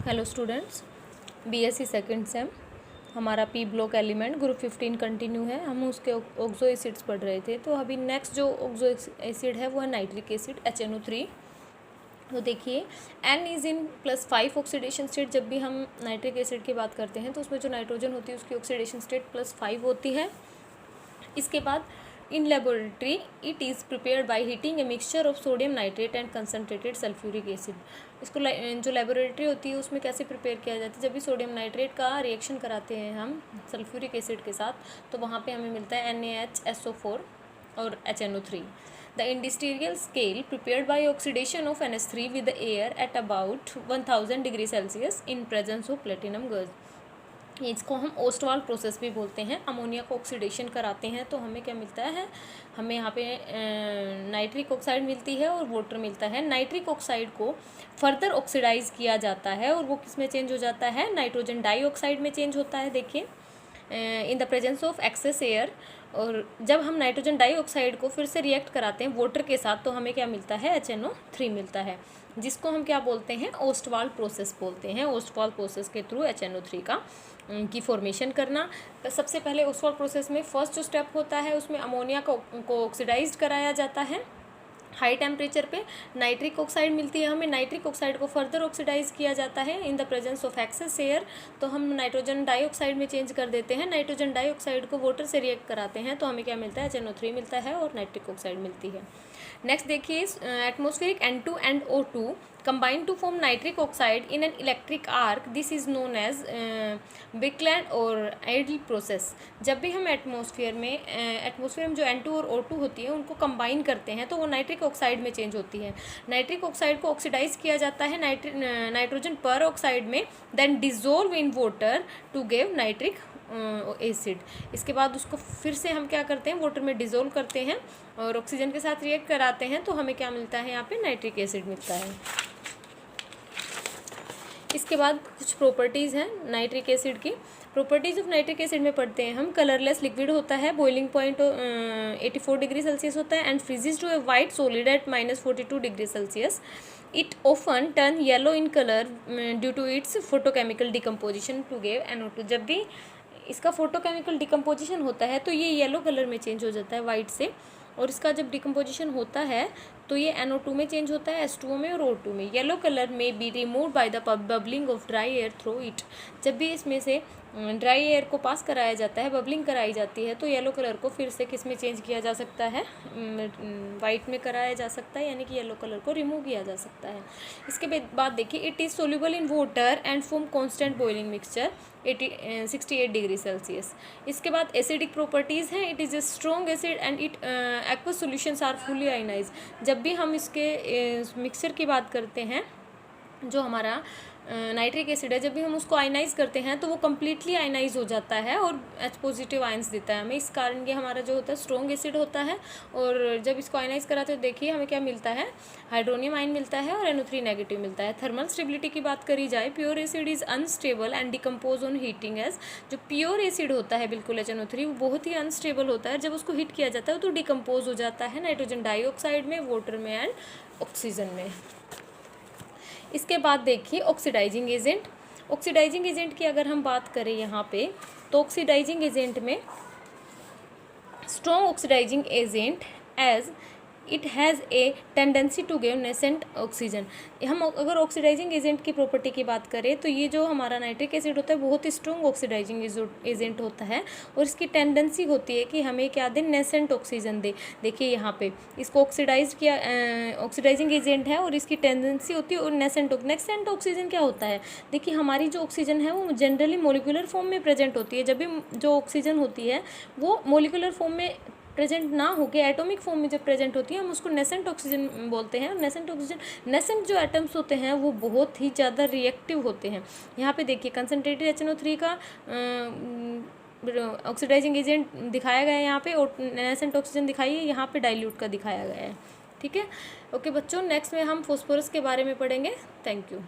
Hello students, BSc second sem हमारा P block element group 15 continue है। हम उसके ऑक्सो एसिड्स पढ़ रहे थे। तो अभी नेक्स्ट जो ऑक्सो एसिड है वो है नाइट्रिक एसिड HNO3। तो देखिए N is in +5 oxidation state. जब भी हम नाइट्रिक एसिड की बात करते हैं तो उसमें जो नाइट्रोजन होती है उसकी ऑक्सीडेशन स्टेट +5 होती है। इसके बाद in laboratory it is prepared by heating a mixture of sodium nitrate and concentrated sulphuric acid. इसको जो लेबोरेटरी होती है उसमें कैसे प्रिपेयर किया जाता है, जब भी सोडियम नाइट्रेट का रिएक्शन कराते हैं हम सल्फ्यूरिक एसिड के साथ तो वहाँ पे हमें मिलता है NaHSO4 और HNO3। The industrial scale prepared by oxidation of NH3 with the air at about 1000 degree Celsius in presence of platinum gas। इसको हम ओस्टवाल प्रोसेस भी बोलते हैं। अमोनिया को ऑक्सीडेशन कराते हैं तो हमें क्या मिलता है, हमें यहाँ पे नाइट्रिक ऑक्साइड मिलती है और वाटर मिलता है। नाइट्रिक ऑक्साइड को फर्दर ऑक्सीडाइज किया जाता है और वो किस में चेंज हो जाता है, नाइट्रोजन डाइऑक्साइड में चेंज होता है। देखिए in the presence of excess air. और जब हम नाइट्रोजन डाइऑक्साइड को फिर से रिएक्ट कराते हैं वाटर के साथ तो हमें क्या मिलता है, HNO3 मिलता है, जिसको हम क्या बोलते हैं, ओस्टवाल प्रोसेस बोलते हैं। ओस्टवाल प्रोसेस के थ्रू HNO3 की फॉर्मेशन करना। तो सबसे पहले ओस्टवाल प्रोसेस में फर्स्ट जो स्टेप होता है उसमें अमोनिया को ऑक्सीडाइज कराया जाता है। हाई टेम्परेचर पे नाइट्रिक ऑक्साइड मिलती है हमें। नाइट्रिक ऑक्साइड को फर्दर ऑक्सीडाइज किया जाता है in the presence of excess air. तो हम नाइट्रोजन डाइऑक्साइड में चेंज कर देते हैं। नाइट्रोजन डाइऑक्साइड को वाटर से रिएक्ट कराते हैं तो हमें क्या मिलता है, HNO3 मिलता है और नाइट्रिक ऑक्साइड मिलती है। नेक्स्ट देखिए atmospheric N2 and O2 combine to form nitric oxide in an electric arc. This is known as Birkeland और Adel process। जब भी हम एटमॉस्फेयर में जो N2 और O2 होती है उनको कंबाइन करते हैं तो वो नाइट्रिक ऑक्साइड में चेंज होती है। नाइट्रिक ऑक्साइड को ऑक्सीडाइज किया जाता है नाइट्रोजन पर ऑक्साइड में, then dissolve in water to give nitric acid. इसके बाद उसको फिर से हम क्या करते हैं, वाटर में डिजोल्व करते हैं और ऑक्सीजन के साथ रिएक्ट कराते हैं तो हमें क्या मिलता है, यहाँ पे नाइट्रिक एसिड मिलता है। इसके बाद कुछ प्रॉपर्टीज़ हैं नाइट्रिक एसिड की। प्रॉपर्टीज़ ऑफ नाइट्रिक एसिड में पढ़ते हैं हम, कलरलेस लिक्विड होता है, बॉइलिंग पॉइंट 84 डिग्री सेल्सियस होता है and freezes to a white solid at -42 degree Celsius. It often turn yellow in colour due to its photochemical decomposition to give NO2। जब भी इसका फोटोकेमिकल डिकम्पोजिशन होता है तो ये येलो कलर में चेंज हो जाता है वाइट से, और इसका जब डिकम्पोजिशन होता है तो ये NO2 में चेंज होता है, H2O में और O2 में। येलो कलर में be remove by the bubbling of dry air through it. जब भी इसमें से ड्राई एयर को पास कराया जाता है, बबलिंग कराई जाती है तो येलो कलर को फिर से किस में चेंज किया जा सकता है, वाइट में कराया जा सकता है, यानी कि येलो कलर को रिमूव किया जा सकता है। इसके बाद देखिए it is soluble in water and form constant boiling mixture 68 degree Celsius. इसके बाद एसिडिक प्रॉपर्टीज़ हैं, it is a strong acid and it aqueous solutions are fully ionise. जब भी हम इसके मिक्सचर की बात करते हैं, जो हमारा नाइट्रिक एसिड है, जब भी हम उसको आयनाइज करते हैं तो वो कम्प्लीटली आयनाइज हो जाता है और H पॉजिटिव आयंस देता है हमें। इस कारण ये हमारा जो होता है स्ट्रॉन्ग एसिड होता है। और जब इसको आयनाइज कराते हैं तो देखिए हमें क्या मिलता है, हाइड्रोनियम आयन मिलता है और NO3 नेगेटिव मिलता है। थर्मल स्टेबिलिटी की बात करी जाए, pure acid is unstable and decompose on heating as. जो प्योर एसिड होता है बिल्कुल HNO3 वो बहुत ही अनस्टेबल होता है, जब उसको हीट किया जाता है तो डिकम्पोज हो जाता है नाइट्रोजन डाइऑक्साइड में, वाटर में एंड ऑक्सीजन में। इसके बाद देखिए ऑक्सीडाइजिंग एजेंट। ऑक्सीडाइजिंग एजेंट की अगर हम बात करें यहाँ पे तो ऑक्सीडाइजिंग एजेंट में strong oxidising agent as it has a tendency to give nascent oxygen. हम अगर ऑक्सीडाइजिंग एजेंट की प्रॉपर्टी की बात करें तो ये जो हमारा नाइट्रिक एसिड होता है बहुत ही स्ट्रॉन्ग ऑक्सीडाइजिंग एजेंट होता है और इसकी टेंडेंसी होती है कि हमें क्या दे, नेसेंट ऑक्सीजन दे। देखिए यहाँ पे इसको ऑक्सीडाइज किया, ऑक्सीडाइजिंग एजेंट है और इसकी टेंडेंसी होती है और नेसेंट ऑक्सीजन क्या होता है, देखिए हमारी जो ऑक्सीजन है वो जनरली मोलिकुलर फॉर्म में प्रेजेंट होती है। जब भी जो ऑक्सीजन होती है वो मोलिकुलर फॉर्म में प्रेजेंट ना होकर एटॉमिक फॉर्म में जब प्रेजेंट होती है हम उसको नेसेंट ऑक्सीजन बोलते हैं। और नेसेंट जो एटम्स होते हैं वो बहुत ही ज़्यादा रिएक्टिव होते हैं। यहाँ पे देखिए कंसनट्रेटेड HNO3 का ऑक्सीडाइजिंग एजेंट दिखाया गया है यहाँ पे, और नेसेंट ऑक्सीजन दिखाई है यहाँ पे डाइल्यूट का दिखाया गया है। ठीक है, ओके बच्चों, नेक्स्ट में हम फॉस्फोरस के बारे में पढ़ेंगे। Thank you.